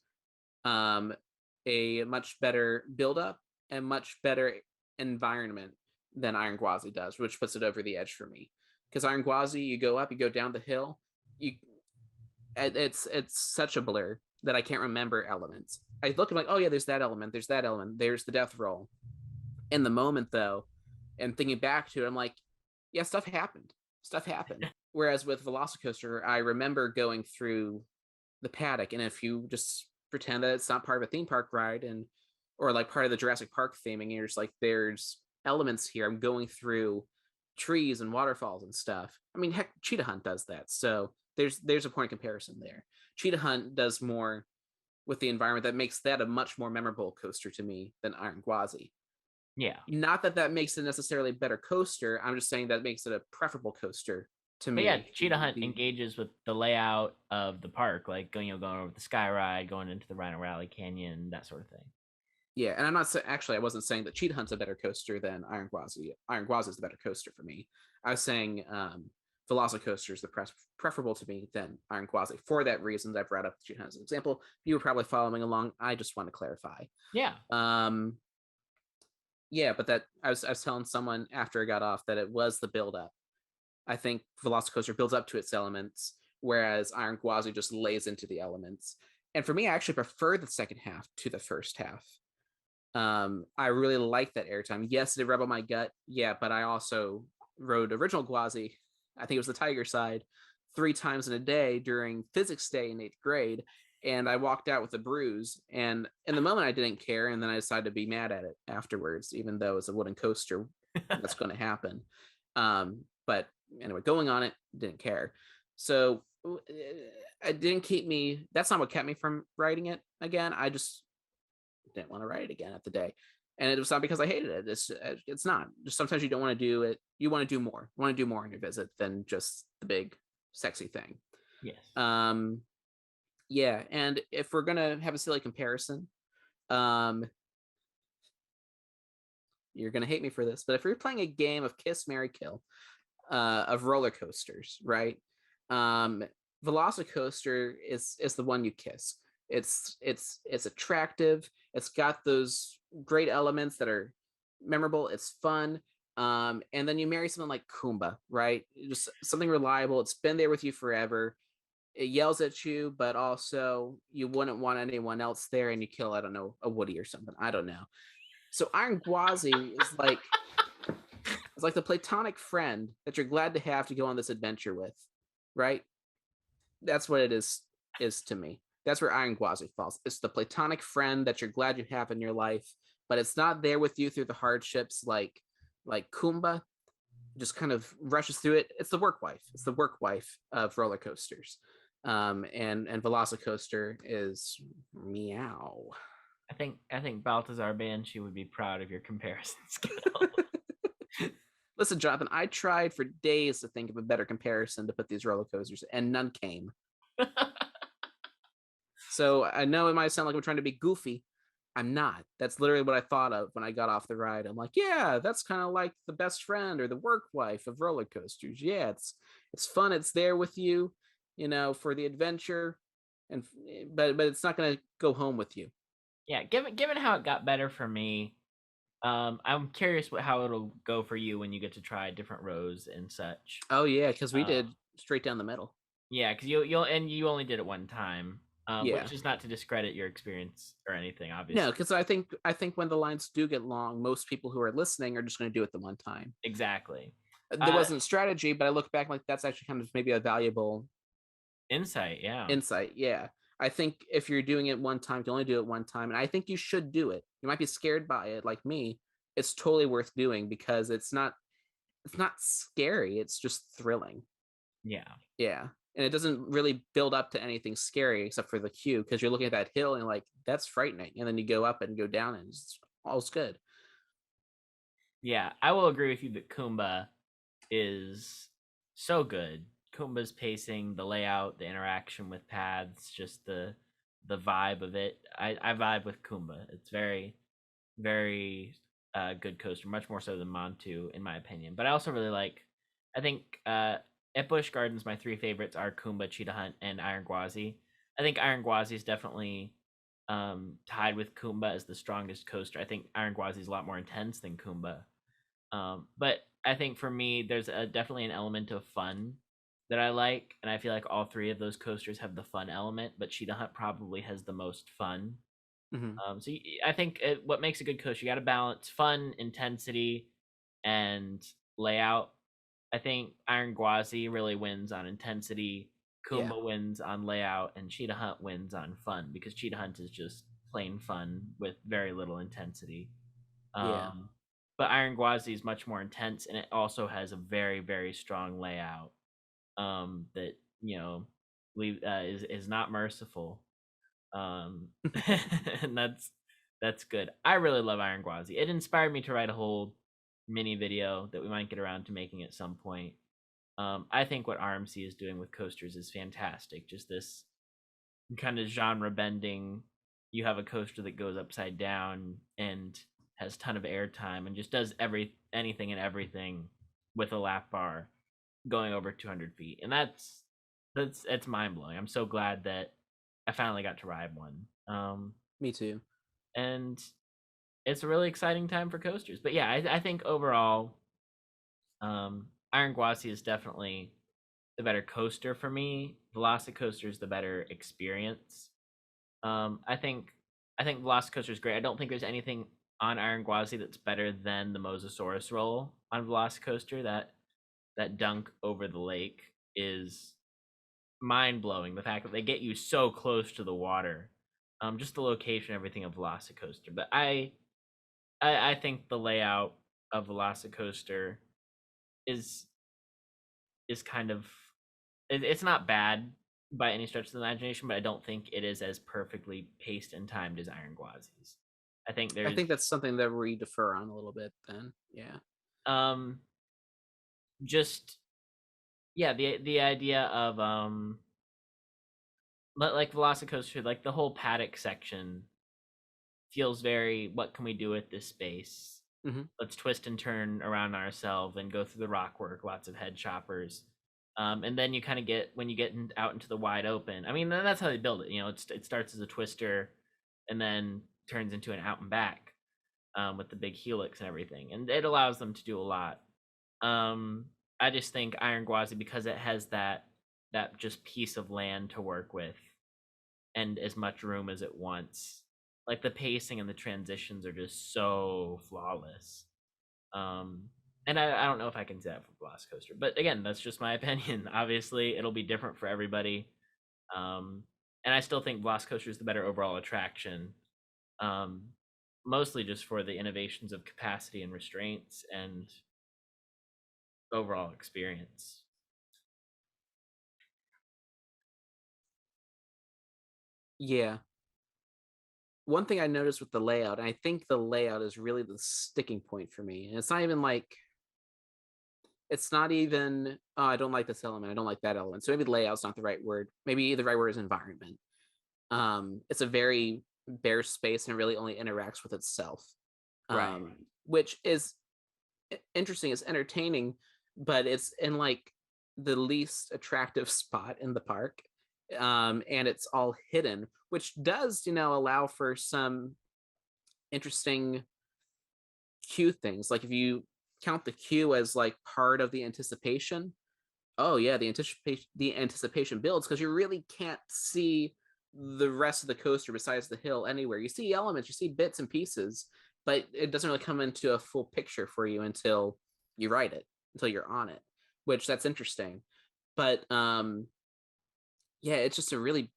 a much better build-up and much better environment than Iron Gwazi does, which puts it over the edge for me. Because Iron Gwazi, you go up, you go down the hill, it's such a blur that I can't remember elements. I look at like, oh yeah, there's that element, there's the death roll. In the moment though, and thinking back to it, I'm like, yeah, stuff happened. Whereas with Velocicoaster, I remember going through the paddock, and if you just pretend that it's not part of a theme park ride or like part of the Jurassic Park theming, and you're just like, there's elements here. I'm going through trees and waterfalls and stuff. I mean, heck, Cheetah Hunt does that. So there's a point of comparison there. Cheetah Hunt does more with the environment that makes that a much more memorable coaster to me than Iron Gwazi. Yeah. Not that that makes it necessarily a better coaster. I'm just saying that makes it a preferable coaster to But me. yeah, Cheetah Hunt engages with the layout of the park, like going over the Sky Ride, going into the Rhino Rally Canyon, that sort of thing. Yeah, and I'm not actually, I wasn't saying that Cheetah Hunt's a better coaster than Iron Gwazi. Iron Gwazi is the better coaster for me. I was saying Velocicoaster is the preferable to me than Iron Gwazi. For that reason, I've brought up Cheetah Hunt as an example. You were probably following along. I just want to clarify. Yeah. Yeah, but that I was telling someone after I got off that it was the build up. I think Velocicoaster builds up to its elements, whereas Iron Gwazi just lays into the elements. And for me, I actually prefer the second half to the first half. I really like that airtime. Yes, it rebel my gut. Yeah, but I also rode original Gwazi. I think it was the Tiger side 3 times in a day during physics day in 8th grade. And I walked out with a bruise. And in the moment, I didn't care. And then I decided to be mad at it afterwards, even though it's a wooden coaster. That's going to happen. But anyway, going on it, didn't care. So it didn't keep me. That's not what kept me from riding it again. I just didn't want to ride it again at the day. And it was not because I hated it. It's not. Just sometimes you don't want to do it. You want to do more. You want to do more on your visit than just the big, sexy thing. Yes. Yeah, and if we're gonna have a silly comparison, you're gonna hate me for this, but if you're playing a game of Kiss, Marry, Kill, of roller coasters, right? Velocicoaster is the one you kiss. It's attractive. It's got those great elements that are memorable. It's fun. And then you marry something like Kumba, right? Just something reliable. It's been there with you forever. it yells at you, but also you wouldn't want anyone else there, and you kill, I don't know, a Woody or something. I don't know. So Iron Gwazi is like it's like the platonic friend that you're glad to have to go on this adventure with, right? That's what it is to me. That's where Iron Gwazi falls. It's the platonic friend that you're glad you have in your life, but it's not there with you through the hardships like Kumba. Just kind of rushes through it. It's the work wife. It's the work wife of roller coasters. And Velocicoaster is meow. I think Balthazar Banshee would be proud of your comparison skill. Listen, Jonathan, I tried for days to think of a better comparison to put these roller coasters, and none came. So I know it might sound like I'm trying to be goofy. I'm not. That's literally what I thought of when I got off the ride. I'm like, yeah, that's kind of like the best friend or the work wife of roller coasters. Yeah, it's fun. It's there with you, for the adventure, and but it's not gonna go home with you. Yeah, given how it got better for me, I'm curious how it'll go for you when you get to try different rows and such. Oh yeah, because we did straight down the middle. Yeah, because you only did it one time. Yeah. Which is not to discredit your experience or anything, obviously. No, because I think when the lines do get long, most people who are listening are just going to do it the one time. Exactly. There wasn't strategy, but I look back like that's actually kind of maybe a valuable insight. Yeah. Insight. Yeah. I think if you're doing it one time, you only do it one time, and I think you should do it. You might be scared by it, like me. It's totally worth doing because it's not scary. It's just thrilling. Yeah. Yeah. And it doesn't really build up to anything scary except for the queue, because you're looking at that hill and like, that's frightening. And then you go up and go down and all's good. Yeah, I will agree with you that Kumba is so good. Kumba's pacing, the layout, the interaction with paths, just the vibe of it. I vibe with Kumba. It's very, very good coaster, much more so than Montu, in my opinion. But I also really I think at Busch Gardens, my three favorites are Kumba, Cheetah Hunt, and Iron Gwazi. I think Iron Gwazi is definitely tied with Kumba as the strongest coaster. I think Iron Gwazi is a lot more intense than Kumba. But I think for me, there's definitely an element of fun that I like, and I feel like all three of those coasters have the fun element, but Cheetah Hunt probably has the most fun. Mm-hmm. So I think what makes a good coaster, you got to balance fun, intensity, and layout. I think Iron Gwazi really wins on intensity. Kumba wins on layout, and Cheetah Hunt wins on fun, because Cheetah Hunt is just plain fun with very little intensity. But Iron Gwazi is much more intense, and it also has a very, very strong layout that is not merciful. And that's good. I really love Iron Gwazi. It inspired me to write a whole mini video that we might get around to making at some point. I think what RMC is doing with coasters is fantastic. Just this kind of genre bending. You have a coaster that goes upside down and has a ton of airtime and just does anything and everything with a lap bar going over 200 feet. And that's mind blowing. I'm so glad that I finally got to ride one. Me too. And it's a really exciting time for coasters. But yeah, I think overall, Iron Gwazi is definitely the better coaster for me. Velocicoaster is the better experience. I think Velocicoaster is great. I don't think there's anything on Iron Gwazi that's better than the Mosasaurus roll on Velocicoaster. That dunk over the lake is mind blowing. The fact that they get you so close to the water, just the location, everything of Velocicoaster. But I think the layout of Velocicoaster is kind of it's not bad by any stretch of the imagination, but I don't think it is as perfectly paced and timed as Iron Gwazi's. I think that's something that we defer on a little bit then. Yeah. Just the idea of like Velocicoaster, like the whole paddock section feels very, what can we do with this space? Mm-hmm. Let's twist and turn around ourselves and go through the rock work, lots of head choppers. And then you kind of when you get out into the wide open. I mean, that's how they build it. It starts as a twister and then turns into an out and back with the big helix and everything. And it allows them to do a lot. I just think Iron Gwazi, because it has that that just piece of land to work with and as much room as it wants. Like the pacing and the transitions are just so flawless. And I don't know if I can say that for Velocicoaster, but again, that's just my opinion. Obviously, it'll be different for everybody. And I still think Velocicoaster is the better overall attraction, mostly just for the innovations of capacity and restraints and overall experience. Yeah. One thing I noticed with the layout, and I think the layout is really the sticking point for me. And it's not even oh, I don't like this element, I don't like that element. So maybe layout's not the right word. Maybe the right word is environment. It's a very bare space and it really only interacts with itself. Right. Which is interesting, it's entertaining, but it's in like the least attractive spot in the park. And it's all hidden, which does, allow for some interesting queue things. Like if you count the queue as like part of the anticipation, oh yeah, the anticipation builds because you really can't see the rest of the coaster besides the hill anywhere. You see elements, you see bits and pieces, but it doesn't really come into a full picture for you until you ride it, until you're on it, which that's interesting. But yeah, it's just a really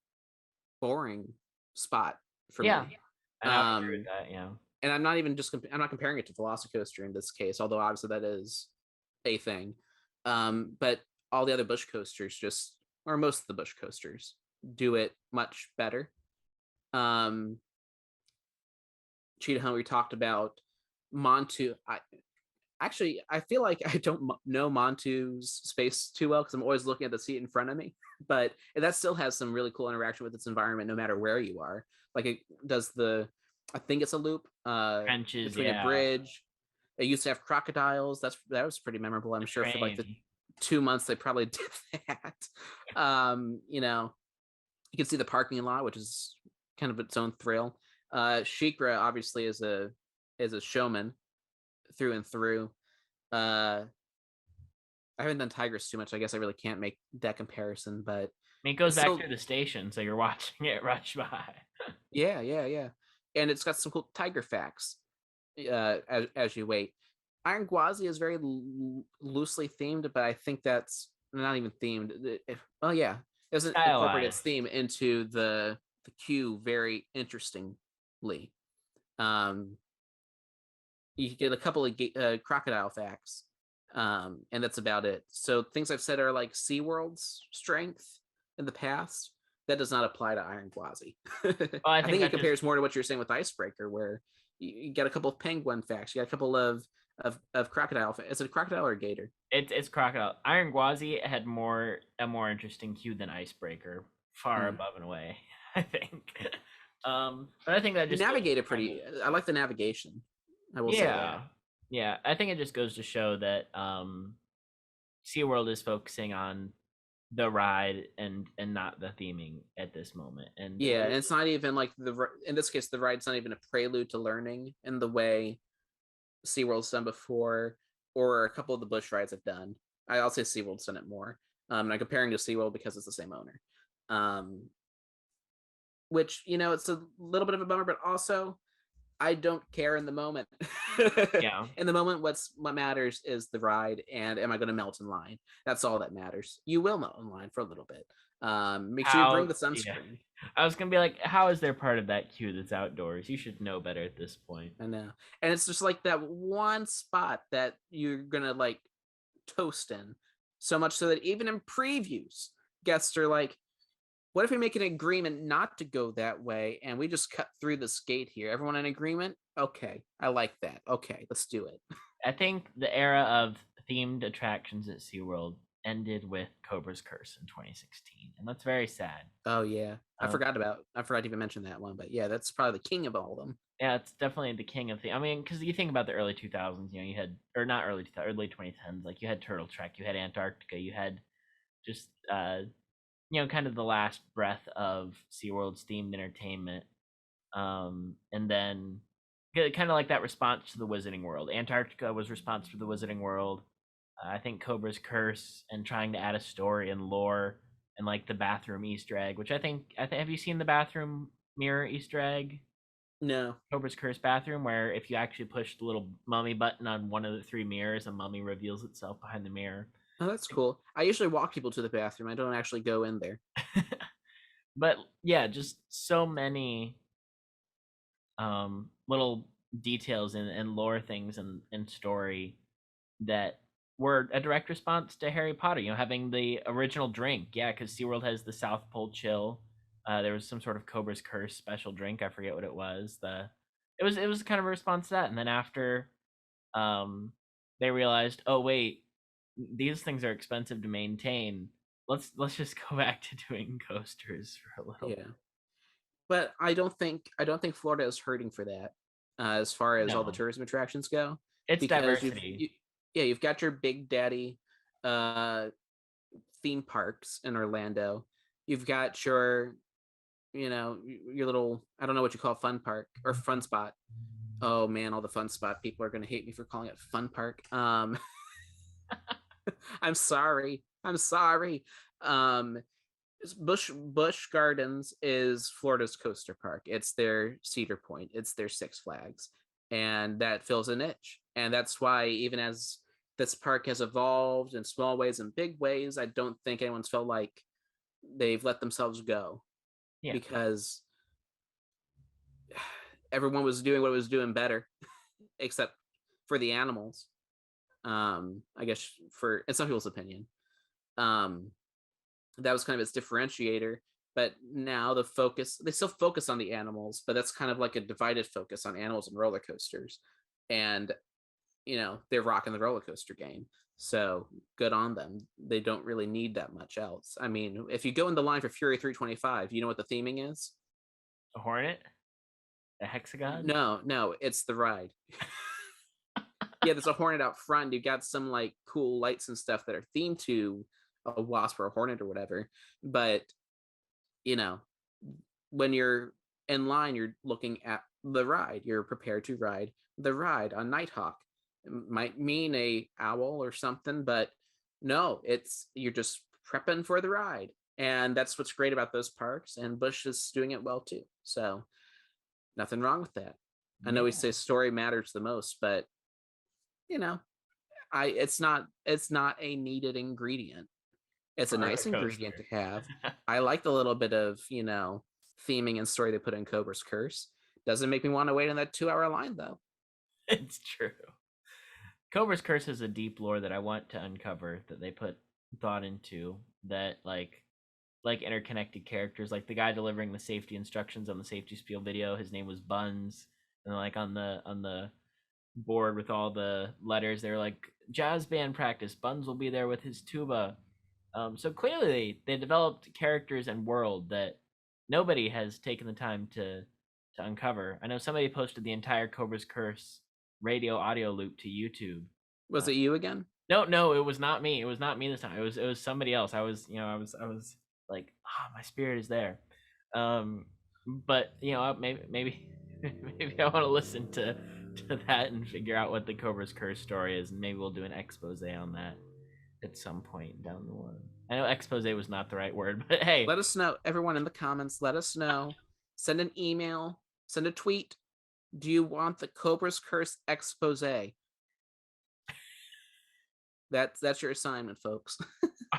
boring spot for Yeah. me. I would agree with that. Yeah. And I'm not even I'm not comparing it to Velocicoaster in this case, although obviously that is a thing. But all the other Busch coasters or most of the Busch coasters do it much better. Cheetah Hunt, we talked about. Montu. I feel like I don't know Montu's space too well because I'm always looking at the seat in front of me. But that still has some really cool interaction with its environment, no matter where you are. Like it does I think it's a loop Trenches, between a bridge. It used to have crocodiles. That was pretty memorable. I'm sure for like the 2 months they probably did that. You can see the parking lot, which is kind of its own thrill. Shikra obviously is a showman through and through. I haven't done Tigris too much. I guess I really can't make that comparison, but I mean, it goes back to the station, so you're watching it rush by. Yeah. And it's got some cool tiger facts as you wait. Iron Gwazi is very loosely themed, but I think that's not even themed. It doesn't incorporate its theme into the queue very interestingly. You get a couple of crocodile facts, and that's about it. So things I've said are like SeaWorld's strength in the past. That does not apply to Iron Gwazi. I think it compares more to what you're saying with Icebreaker, where you get a couple of penguin facts, you got a couple of crocodile. Is it a crocodile or a gator? It's crocodile. Iron Gwazi had a more interesting queue than Icebreaker, far above and away. I think. But I think that just navigated pretty. I like the navigation. I will say that. Yeah, I think it just goes to show that SeaWorld is focusing on the ride and not the theming at this moment. And and it's not even like in this case the ride's not even a prelude to learning in the way SeaWorld's done before, or a couple of the Busch rides have done. I'll say SeaWorld's done it more. And I'm comparing to SeaWorld because it's the same owner. Which, it's a little bit of a bummer, but also I don't care in the moment. Yeah. In the moment, what matters is the ride, and am I going to melt in line? That's all that matters. You will melt in line for a little bit. Make sure you bring the sunscreen. Yeah. I was gonna be like, how is there part of that queue that's outdoors? You should know better at this point. I know, and it's just like that one spot that you're gonna like toast in, so much so that even in previews, guests are like, what if we make an agreement not to go that way and we just cut through this gate here? Everyone in agreement? Okay, I like that. Okay, let's do it. I think the era of themed attractions at SeaWorld ended with Cobra's Curse in 2016, and that's very sad. Oh yeah, I forgot to even mention that one, but yeah, that's probably the king of all of them. Yeah, it's definitely the king of the. I mean, because you think about the early 2000s, you had, or not early 2000s, early 2010s, like you had Turtle Trek, you had Antarctica, you had just kind of the last breath of SeaWorld's themed entertainment. And then kind of like that response to the Wizarding World. Antarctica was response to the Wizarding World. I think Cobra's Curse and trying to add a story and lore and like the bathroom Easter egg, which I think have you seen the bathroom mirror Easter egg? No. Cobra's Curse bathroom, where if you actually push the little mummy button on one of the 3 mirrors, a mummy reveals itself behind the mirror. Oh, that's cool. I usually walk people to the bathroom. I don't actually go in there. But yeah, just so many little details and lore things and story that were a direct response to Harry Potter. You know, having the original drink, yeah, because SeaWorld has the South Pole Chill. There was some sort of Cobra's Curse special drink. I forget what it was. It was kind of a response to that. And then after they realized, oh wait, these things are expensive to maintain. Let's just go back to doing coasters for a little. Yeah, but I don't think Florida is hurting for that as far as all the No. tourism attractions go. It's Because diversity. you've got your Big Daddy theme parks in Orlando. You've got your your little, I don't know what you call fun park or fun spot. Oh man, all the fun spot people are going to hate me for calling it fun park. I'm sorry. Busch Gardens is Florida's coaster park. It's their Cedar Point. It's their Six Flags, and that fills a niche. And that's why, even as this park has evolved in small ways and big ways, I don't think anyone's felt like they've let themselves go, because everyone was doing what it was doing better, except for the animals. I guess in some people's opinion, that was kind of its differentiator. But now they still focus on the animals, but that's kind of like a divided focus on animals and roller coasters. And they're rocking the roller coaster game, so good on them. They don't really need that much else. I mean, if you go in the line for Fury 325, you know what the theming is? A hornet? A hexagon? No, it's the ride. Yeah, there's a hornet out front. You got some like cool lights and stuff that are themed to a wasp or a hornet or whatever. But when you're in line, you're looking at the ride. You're prepared to ride the ride on Nighthawk. It might mean a owl or something, but no, you're just prepping for the ride. And that's what's great about those parks, and Busch is doing it well too. So nothing wrong with that. I know we say story matters the most, but it's not a needed ingredient. It's a nice ingredient to have. I like the little bit of theming and story they put in Cobra's Curse. Doesn't make me want to wait in that 2-hour line though. It's true. Cobra's Curse is a deep lore that I want to uncover, that they put thought into, that like interconnected characters, like the guy delivering the safety instructions on the safety spiel video, his name was Buns, and like on the board with all the letters, they were like, jazz band practice, Buns will be there with his tuba. So clearly they developed characters and world that nobody has taken the time to uncover. I know somebody posted the entire Cobra's Curse radio audio loop to YouTube. Was it you again? No, it was not me. It was not me this time. It was somebody else. I was like, my spirit is there. But maybe I want to listen to that and figure out what the Cobra's Curse story is, and maybe we'll do an expose on that at some point down the line. I know expose was not the right word, but hey, let us know, everyone in the comments. Let us know. Send an email, send a tweet. Do you want the Cobra's Curse expose? That's your assignment, folks.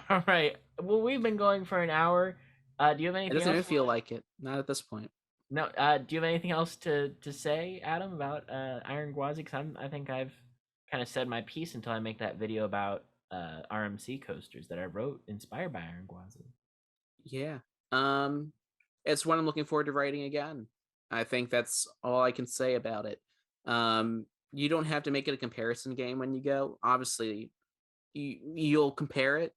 All right. Well, we've been going for an hour. Do you have anything? It doesn't even feel like it. Not at this point. No. Do you have anything else to say, Adam, about Iron Gwazi? Because I think I've kind of said my piece until I make that video about RMC coasters that I wrote inspired by Iron Gwazi. Yeah. It's one I'm looking forward to writing again. I think that's all I can say about it. You don't have to make it a comparison game when you go. Obviously, you'll compare it,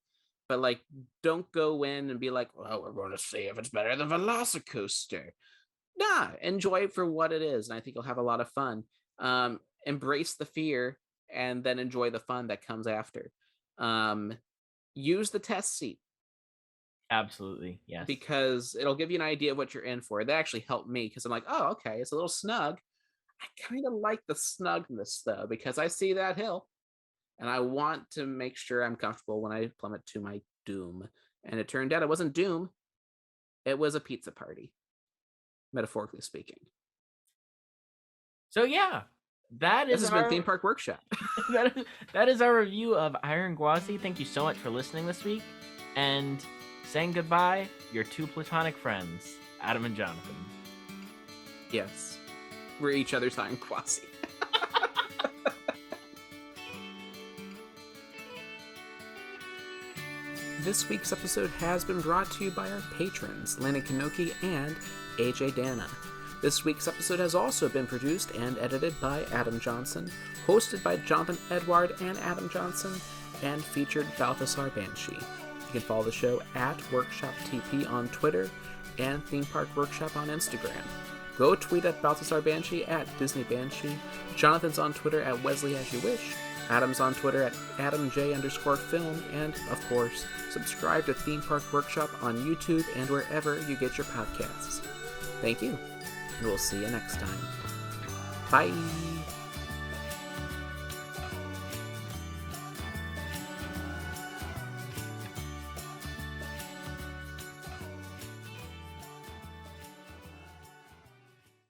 but like, don't go in and be like, well, we're going to see if it's better than Velocicoaster. Nah, enjoy it for what it is, and I think you'll have a lot of fun. Embrace the fear and then enjoy the fun that comes after. Use the test seat. Absolutely, yes. Because it'll give you an idea of what you're in for. That actually helped me, because I'm like, oh, okay, it's a little snug. I kind of like the snugness though, because I see that hill and I want to make sure I'm comfortable when I plummet to my doom. And it turned out it wasn't doom. It was a pizza party, metaphorically speaking. So yeah, that is This has been Theme Park Workshop. that is our review of Iron Gwazi. Thank you so much for listening this week. And saying goodbye, your two platonic friends, Adam and Jonathan. Yes. We're each other's Iron Gwazi. This week's episode has been brought to you by our patrons, Landon Knoke and AJ Danna. This week's episode has also been produced and edited by Adam Johnson, hosted by Jonathan Edward and Adam Johnson, and featured Balthazar Banshee. You can follow the show at WorkshopTP on Twitter and Theme Park Workshop on Instagram. Go tweet at Balthazar Banshee at Disney Banshee. Jonathan's on Twitter at Wesley As You Wish. Adam's on Twitter at AdamJ_film, and, of course, subscribe to Theme Park Workshop on YouTube and wherever you get your podcasts. Thank you, and we'll see you next time. Bye!